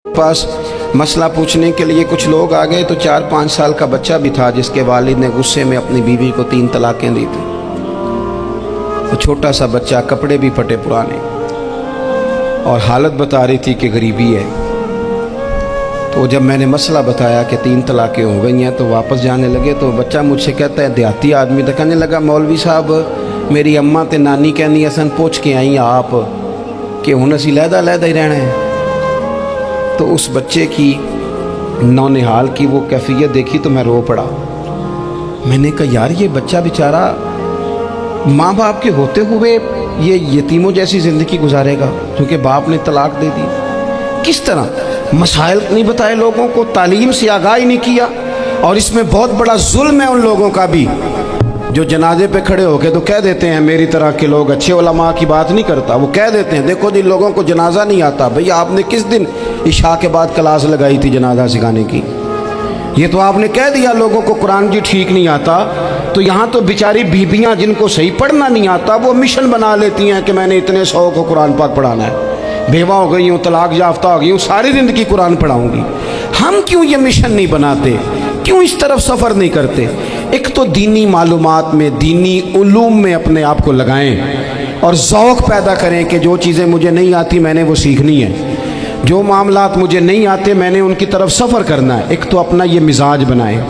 पास मसला पूछने के लिए कुछ लोग आ गए तो 4-5 साल का बच्चा भी था जिसके वालिद ने गुस्से में अपनी बीवी को 3 तलाकें दी थी। तो छोटा सा बच्चा, कपड़े भी फटे पुराने, और हालत बता रही थी कि गरीबी है। तो जब मैंने मसला बताया कि 3 तलाकें हो गई हैं तो वापस जाने लगे, तो बच्चा मुझसे कहता है, देहाती आदमी, तो कहने लगा, मौलवी साहब मेरी अम्मा ते नानी कहनी असन पूछ के आई आप कि हुण असीं लहदा ही रहना है। तो उस बच्चे की नौनिहाल की वो कैफियत देखी तो मैं रो पड़ा। मैंने कहा यार ये बच्चा बेचारा माँ बाप के होते हुए ये यतीमों जैसी ज़िंदगी गुजारेगा क्योंकि बाप ने तलाक दे दी। किस तरह मसाइल नहीं बताए लोगों को, तालीम से आगाही नहीं किया। और इसमें बहुत बड़ा जुल्म है उन लोगों का भी जो जनाजे पे खड़े होके तो कह देते हैं, मेरी तरह के लोग, अच्छे उलमा की बात नहीं करता, वो कह देते हैं देखो जिन लोगों को जनाजा नहीं आता, भैया आपने किस दिन इशा के बाद क्लास लगाई थी जनाजा सिखाने की? ये तो आपने कह दिया लोगों को कुरान जी ठीक नहीं आता। तो यहाँ तो बेचारी बीबियाँ जिनको सही पढ़ना नहीं आता वो मिशन बना लेती हैं कि मैंने इतने 100 को कुरान पाक पढ़ाना है, बेवा हो गई हूँ, तलाक याफ्ता हो गई हूँ, सारी ज़िंदगी कुरान पढ़ाऊँगी। हम क्यों ये मिशन नहीं बनाते, क्यों इस तरफ सफ़र नहीं करते? एक तो दीनी मालूमात में, दीनी उलूम में अपने आप को लगाएं और ज़ौक़ पैदा करें कि जो चीज़ें मुझे नहीं आती मैंने वो सीखनी है, जो मामलात मुझे नहीं आते मैंने उनकी तरफ सफ़र करना है। एक तो अपना ये मिजाज बनाएं।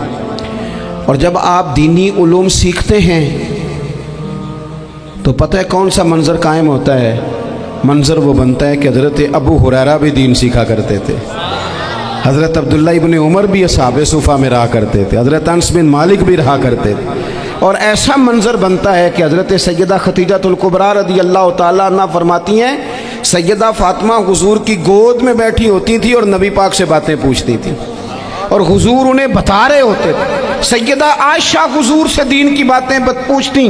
और जब आप दीनी उलूम सीखते हैं तो पता है कौन सा मंज़र कायम होता है? मंज़र वो बनता है कि हज़रत अबू हुरैरा भी दीन सीखा करते थे, हज़रत अब्दुल्ला इब्न उमर भी असहाबे सुफ़ा में रहा करते थे, हज़रत अनस बिन मालिक भी रहा करते थे। और ऐसा मंज़र बनता है कि हज़रत सैयदा खतीजतुल कुबरा रज़ी अल्लाह तआला अन्हा फरमाती हैं, सैयदा फ़ातिमा हुज़ूर की गोद में बैठी होती थी और नबी पाक से बातें पूछती थी और हुज़ूर उन्हें बता रहे होते थे। सैयदा आयशा हुज़ूर से दीन की बातें पूछती।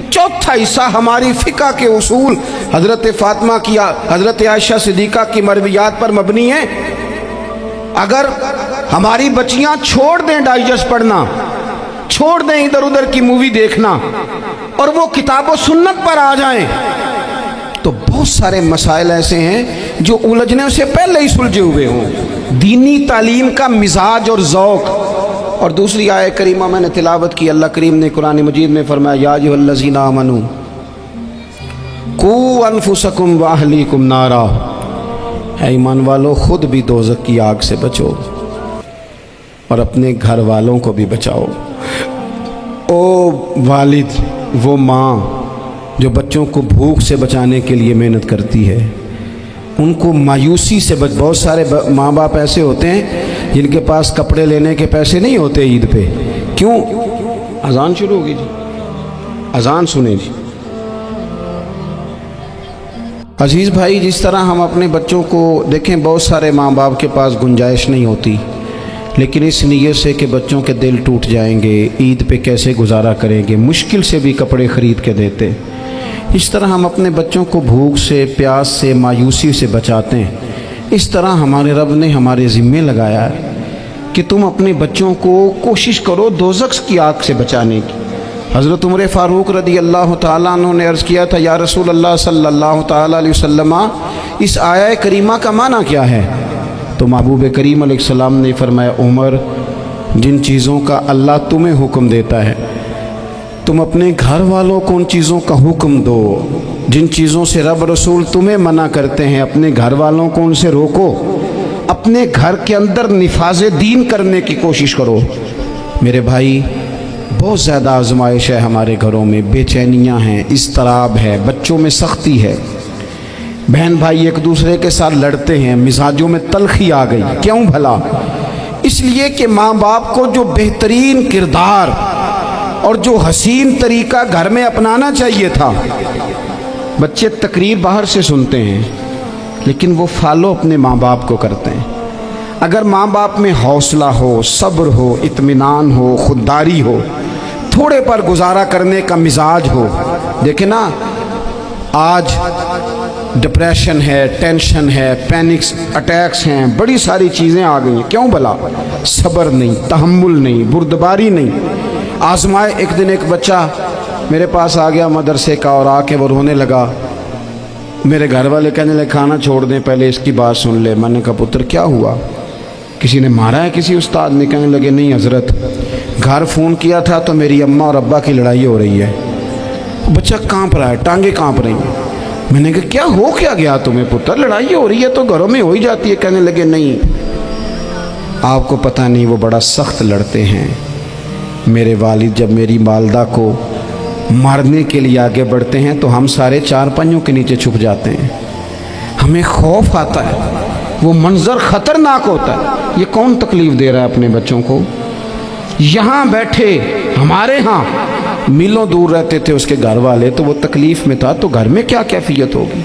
चौथा हिस्सा हमारी फ़िक़्ह के उसूल हज़रत फ़ातिमा की, हज़रत आयशा सिद्दीक़ा की मरवियात पर मबनी है। अगर हमारी बच्चियां छोड़ दें डाइजेस्ट पढ़ना, छोड़ दें इधर उधर की मूवी देखना और वो किताब व सुन्नत पर आ जाएं, तो बहुत सारे मसाइल ऐसे हैं जो उलझने से पहले ही सुलझे हुए हों। दीनी तालीम का मिजाज और ज़ौक़। और दूसरी आयत करीमा मैंने तिलावत की, अल्लाह करीम ने कुरान मजीद में फरमाया, या अय्युहल्लज़ीना आमनू कू अनफुसकुम व अहलीकुम नारा, है ईमान वालों खुद भी दोज़ख की आग से बचो और अपने घर वालों को भी बचाओ। ओ वालिद, वो माँ जो बच्चों को भूख से बचाने के लिए मेहनत करती है, उनको मायूसी से बहुत सारे माँ बाप ऐसे होते हैं जिनके पास कपड़े लेने के पैसे नहीं होते ईद पे। क्यों? अजान शुरू होगी जी, अजान सुने जी। अजीज़ भाई, जिस तरह हम अपने बच्चों को देखें, बहुत सारे माँ बाप के पास गुंजाइश नहीं होती, लेकिन इस नीयत से कि बच्चों के दिल टूट जाएंगे, ईद पे कैसे गुजारा करेंगे, मुश्किल से भी कपड़े ख़रीद के देते। इस तरह हम अपने बच्चों को भूख से, प्यास से, मायूसी से बचाते हैं। इस तरह हमारे रब ने हमारे ज़िम्मे लगाया है कि तुम अपने बच्चों को कोशिश करो दोज़ख की आग से बचाने की। हज़रत उमर फ़ारूक रज़ी अल्लाह तआला अन्हु ने अर्ज़ किया था, या रसूल अल्लाह सल्लल्लाहु तआला अलैहि वसल्लम, इस आया करीमा का माना क्या है? तो महबूब करीम अलैहिस्सलाम ने फरमाया, उमर, जिन चीज़ों का अल्लाह तुम्हें हुक्म देता है तुम अपने घर वालों को उन चीज़ों का हुक्म दो, जिन चीज़ों से रब रसूल तुम्हें मना करते हैं अपने घर वालों को उनसे रोको। अपने घर के अंदर निफाज़े दीन करने की कोशिश करो। मेरे भाई, बहुत ज़्यादा आजमाइश है हमारे घरों में, बेचैनियाँ हैं, इज़्तिराब है, बच्चों में सख्ती है, बहन भाई एक दूसरे के साथ लड़ते हैं, मिजाजों में तलखी आ गई। क्यों भला? इसलिए कि माँ बाप को जो बेहतरीन किरदार और जो हसीन तरीका घर में अपनाना चाहिए था, बच्चे तकरीर बाहर से सुनते हैं लेकिन वो फॉलो अपने माँ बाप को करते हैं। अगर माँ बाप में हौसला हो, सब्र हो, इत्मीनान हो, खुददारी हो, थोड़े पर गुजारा करने का मिजाज हो। देखे ना, आज डिप्रेशन है, टेंशन है, पैनिक्स अटैक्स हैं, बड़ी सारी चीज़ें आ गई हैं। क्यों भला? सब्र नहीं, तहम्मुल नहीं, बुर्दबारी नहीं। आजमाए। एक दिन एक बच्चा मेरे पास आ गया मदरसे का और आके वो रोने लगा। मेरे घर वाले कहने लगे खाना छोड़ दें, पहले इसकी बात सुन ले। मैंने कहा पुत्र क्या हुआ, किसी ने मारा है किसी उस्ताद ने? कहने लगे नहीं हजरत, घर फ़ोन किया था तो मेरी अम्मा और अब्बा की लड़ाई हो रही है। बच्चा कांप रहा है, टांगे कांप रही हैं। मैंने कहा क्या हो क्या गया तुम्हें पुत्र, लड़ाई हो रही है तो घरों में हो ही जाती है। कहने लगे नहीं आपको पता नहीं, वो बड़ा सख्त लड़ते हैं। मेरे वालिद जब मेरी वालदा को मारने के लिए आगे बढ़ते हैं तो हम सारे चारपाइयों के नीचे छुप जाते हैं, हमें खौफ आता है, वो मंजर ख़तरनाक होता है। ये कौन तकलीफ़ दे रहा है अपने बच्चों को? यहाँ बैठे हमारे यहाँ मीलों दूर रहते थे उसके घर वाले, तो वो तकलीफ़ में था, तो घर में क्या कैफियत होगी?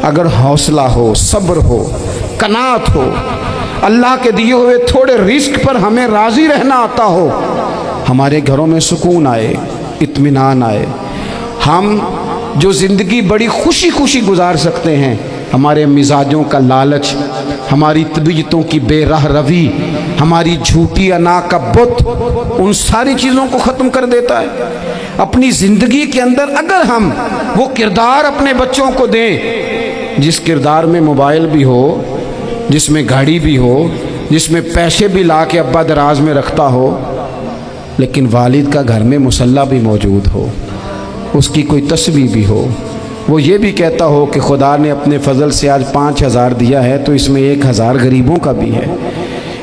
अगर हौसला हो, सब्र हो, कनात हो, अल्लाह के दिए हुए थोड़े रिस्क पर हमें राज़ी रहना आता हो, हमारे घरों में सुकून आए, इत्मीनान आए, हम जो ज़िंदगी बड़ी खुशी खुशी गुजार सकते हैं। हमारे मिजाजों का लालच, हमारी तबीयतों की बेराह रवी, हमारी झूठी अना का बुत, उन सारी चीज़ों को ख़त्म कर देता है। अपनी ज़िंदगी के अंदर अगर हम वो किरदार अपने बच्चों को दें, जिस किरदार में मोबाइल भी हो, जिसमें गाड़ी भी हो, जिसमें पैसे भी ला के अब्बा दराज में रखता हो, लेकिन वालिद का घर में मुसल्ला भी मौजूद हो, उसकी कोई तस्वीर भी हो, वो ये भी कहता हो कि खुदा ने अपने फजल से आज 5,000 दिया है तो इसमें 1,000 गरीबों का भी है,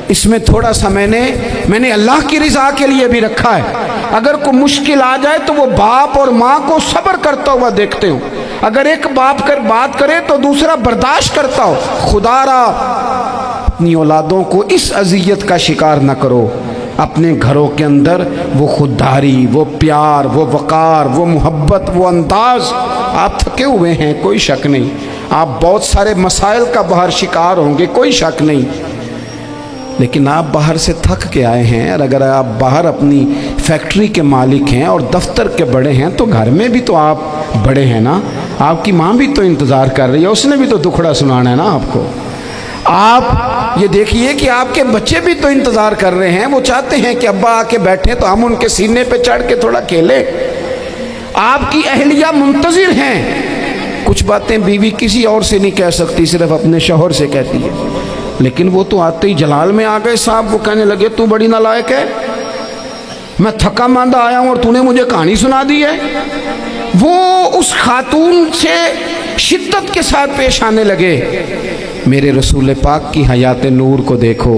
इसमें थोड़ा सा मैंने अल्लाह की रिज़ा के लिए भी रखा है। अगर कोई मुश्किल आ जाए तो वो बाप और माँ को सब्र करता हुआ देखते हो, अगर एक बाप कर बात करे तो दूसरा बर्दाश्त करता हो। खुदारा अपनी औलादों को इस अजियत का शिकार न करो। अपने घरों के अंदर वो खुददारी, वो प्यार, वो वक़ार, वो मोहब्बत, वो अंदाज़, आप थके हुए हैं कोई शक नहीं, आप बहुत सारे मसाइल का बाहर शिकार होंगे कोई शक नहीं, लेकिन आप बाहर से थक के आए हैं। और अगर आप बाहर अपनी फैक्ट्री के मालिक हैं और दफ्तर के बड़े हैं तो घर में भी तो आप बड़े हैं ना, आपकी माँ भी तो इंतज़ार कर रही है, उसने भी तो दुखड़ा सुनाना है ना आपको। आप ये देखिए कि आपके बच्चे भी तो इंतज़ार कर रहे हैं, वो चाहते हैं कि अब्बा आके बैठे तो हम उनके सीने पे चढ़ के थोड़ा खेलें। आपकी अहलिया मुंतज़िर हैं, कुछ बातें बीवी किसी और से नहीं कह सकती, सिर्फ अपने शौहर से कहती है, लेकिन वो तो आते ही जलाल में आ गए साहब। वो कहने लगे तू बड़ी नालायक है, मैं थका मांदा आया हूँ और तूने मुझे कहानी सुना दी है। वो उस खातून से शिद्दत के साथ पेश आने लगे। मेरे रसूल पाक की हयात नूर को देखो,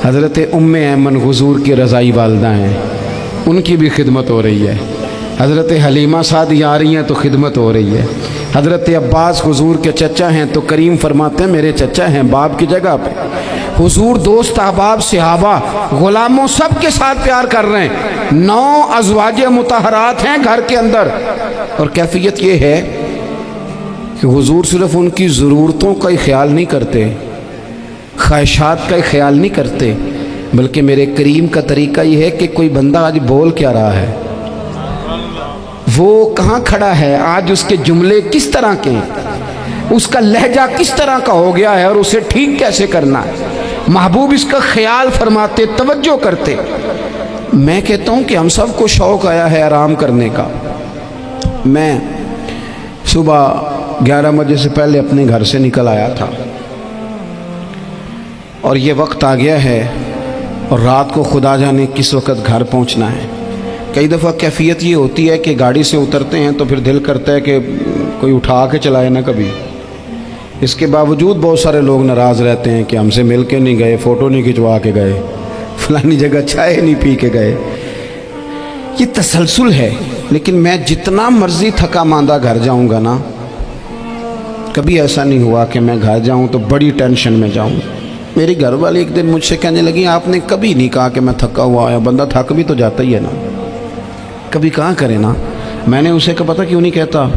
हज़रत उम्मे ऐमन हुज़ूर की रज़ाई वालदा हैं, उनकी भी खिदमत हो रही है। हज़रत हलीमा सादी आ रही हैं तो खिदमत हो रही है। हज़रत अब्बास हुज़ूर के चचा हैं तो करीम फरमाते हैं मेरे चचा हैं बाप की जगह पे। हुज़ूर दोस्त अहबाब सहाबा ग़ुलामों सब के साथ प्यार कर रहे हैं। 9 अज़वाज मुतहरात हैं घर के अंदर, और कैफियत ये है कि हुज़ूर सिर्फ उनकी ज़रूरतों का ही ख्याल नहीं करते, ख्वाहिशात का ही ख्याल नहीं करते, बल्कि मेरे करीम का तरीका ये है कि कोई बंदा आज बोल क्या रहा है, वो कहाँ खड़ा है, आज उसके जुमले किस तरह के हैं, उसका लहजा किस तरह का हो गया है और उसे ठीक कैसे करना है। महबूब इसका ख्याल फरमाते, तवज्जो करते। मैं कहता हूँ कि हम सबको शौक़ आया है आराम करने का। मैं सुबह 11 बजे से पहले अपने घर से निकल आया था और ये वक्त आ गया है और रात को खुदा जाने किस वक़्त घर पहुँचना है। कई दफ़ा कैफियत ये होती है कि गाड़ी से उतरते हैं तो फिर दिल करता है कि कोई उठा के चलाए ना कभी। इसके बावजूद बहुत सारे लोग नाराज़ रहते हैं कि हमसे मिल के नहीं गए, फ़ोटो नहीं खिंचवा के गए, फलानी जगह चाय नहीं पी के गए। ये तसलसल है। लेकिन मैं जितना मर्ज़ी थका मांदा घर जाऊँगा ना, कभी ऐसा नहीं हुआ कि मैं घर जाऊँ तो बड़ी टेंशन में जाऊँ। मेरी घर वाली एक दिन मुझसे कहने लगी आपने कभी नहीं कहा कि मैं थका हुआ आया, बंदा थक भी तो जाता ही है ना, कभी कहाँ करे ना। मैंने उसे कहा पता क्यों नहीं कहता,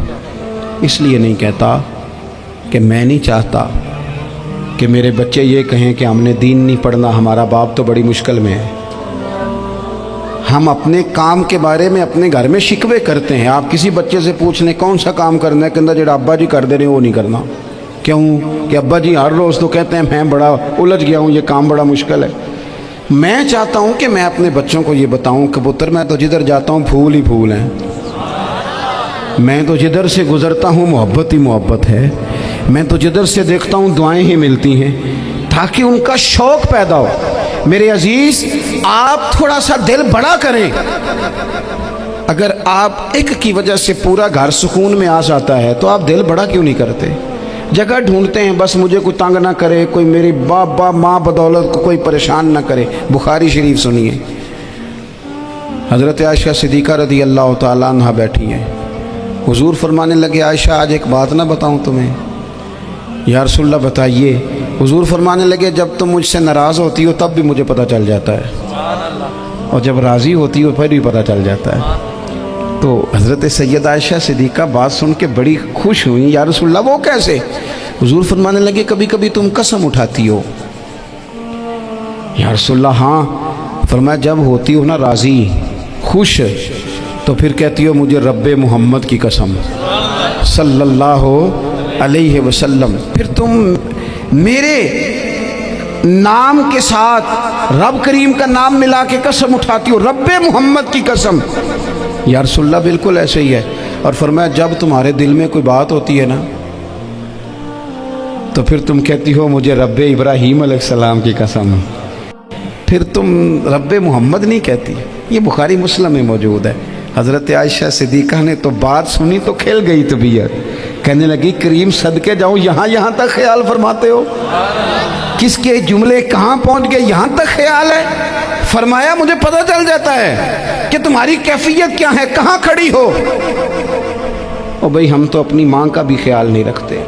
इसलिए नहीं कहता कि मैं नहीं चाहता कि मेरे बच्चे ये कहें कि हमने दीन नहीं पढ़ना, हमारा बाप तो बड़ी मुश्किल में है। हम अपने काम के बारे में अपने घर में शिकवे करते हैं। आप किसी बच्चे से पूछ लें कौन सा काम करना है, कहता जो अब्बा जी कर दे रहे वो नहीं करना। क्यों कि अब्बा जी हर रोज़ तो कहते हैं मैं बड़ा उलझ गया हूँ, ये काम बड़ा मुश्किल है। मैं चाहता हूँ कि मैं अपने बच्चों को ये बताऊँ कि पुत्र मैं तो जिधर जाता हूँ फूल ही फूल हैं, मैं तो जिधर से गुज़रता हूँ मोहब्बत ही मोहब्बत है, मैं तो जिधर से देखता हूँ दुआएं ही मिलती हैं, ताकि उनका शौक़ पैदा हो। मेरे अजीज़, आप थोड़ा सा दिल बड़ा करें। अगर आप एक की वजह से पूरा घर सुकून में आ जाता है तो आप दिल बड़ा क्यों नहीं करते? जगह ढूंढते हैं बस मुझे कोई तंग ना करे, कोई मेरी बाप माँ बदौलत को कोई परेशान ना करे। बुखारी शरीफ सुनिए, हज़रत आयशा सिद्दीक़ा रज़ी अल्लाह ताला अन्हा बैठी हैं। हुजूर फरमाने लगे, आयशा आज एक बात ना बताऊं तुम्हें? या रसूलल्लाह बताइए। हुजूर फरमाने लगे, जब तुम मुझसे नाराज़ होती हो तब भी मुझे पता चल जाता है, और जब राज़ी होती हो फिर भी पता चल जाता है। तो हज़रत सैयद आयशा सिद्दीक़ा बात सुन के बड़ी खुश हुई। या रसूलल्लाह वो कैसे? हुजूर फरमाने लगे, कभी कभी तुम कसम उठाती हो। या रसूलल्लाह हाँ। फरमाया, जब होती हो ना राज़ी, खुश, तो फिर कहती हो मुझे रब्बे मोहम्मद की कसम सल्लल्लाहु अलैहि वसल्लम। फिर तुम मेरे नाम के साथ रब करीम का नाम मिला के कसम उठाती हो, रब्बे मोहम्मद की कसम। या रसूलल्लाह बिल्कुल ऐसे ही है। और फरमाया, जब तुम्हारे दिल में कोई बात होती है ना, तो फिर तुम कहती हो मुझे रब्बे इब्राहीम अलैहिस्सलाम की कसम, फिर तुम रब्बे मोहम्मद नहीं कहती। ये बुखारी मुस्लिम में मौजूद है। हज़रत आयशा सिद्दीक़ा ने तो बात सुनी तो खिल गई तबीयत, कहने लगी, करीम सदके जाऊँ, यहाँ तक ख्याल फरमाते हो? किसके जुमले कहाँ पहुँच गए, यहाँ तक ख्याल है? फरमाया, मुझे पता चल जाता है कि तुम्हारी कैफियत क्या है, कहाँ खड़ी हो। और भाई हम तो अपनी माँ का भी ख्याल नहीं रखते।